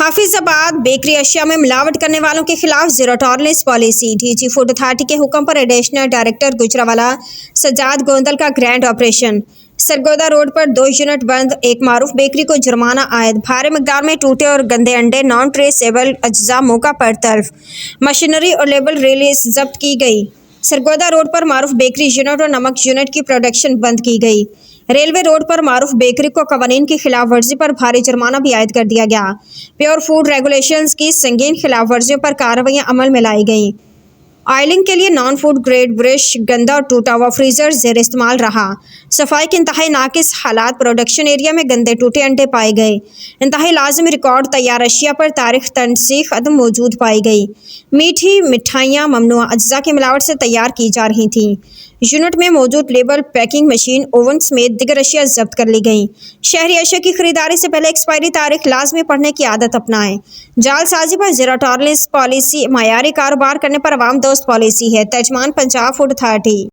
Hafizabad bakery अशिया में मिलावट करने वालों के खिलाफ zero tolerance policy. DG food authority के हुक्म पर एडिशनल डायरेक्टर गुजरावाला सज्जाद गोंदल का ग्रैंड ऑपरेशन। सरगोदा रोड पर 2 यूनिट बंद, एक मारूफ बेकरी को जुर्माना आयद। भारी मिकदार में टूटे और गंदे अंडे, नॉन ट्रेसेबल अज्जा मौका पर तल्फ। मशीनरी और लेबल रिलीज जब्त की गई। सरगोदा रोड पर मारूफ बेकरी यूनिट और नमक यूनिट की प्रोडक्शन बंद की गई। रेलवे रोड पर मारूफ बेकरी को कवानीन की खिलाफ वर्जी पर भारी जुर्माना भी आयद कर दिया गया। प्योर फूड रेगुलेशंस की संगीन खिलाफ वर्जियों पर कार्रवाइयां अमल में लाई गईं। ऑयलिंग के लिए नॉन फूड ग्रेड ब्रश, गंदा और टूटा हुआ फ्रीजर जेर इस्तेमाल रहा। सफाई के इंतहाई नाकिस हालात, प्रोडक्शन एरिया में गंदे टूटे अंडे पाए गए। इंतहाई लाजमी रिकॉर्ड तैयार अशिया पर तारीख तनसीख अदम मौजूद पाई गई। मीठी मिठाइयाँ ममनुआ अज्जा की मिलावट से तैयार की जा रही थीं। यूनिट में मौजूद लेबल, पैकिंग मशीन, ओवन समेत दिगर अशिया जब्त कर ली गई। शहरी अशिया की खरीदारी से पहले एक्सपायरी तारीख लाजमी पढ़ने की आदत अपनाएं। जालसाजी पर जीरो टॉलरेंस पॉलिसी मायारी कारोबार करने पर अवाम दोस्त पॉलिसी है। तर्जमान पंजाब फूड अथॉरिटी।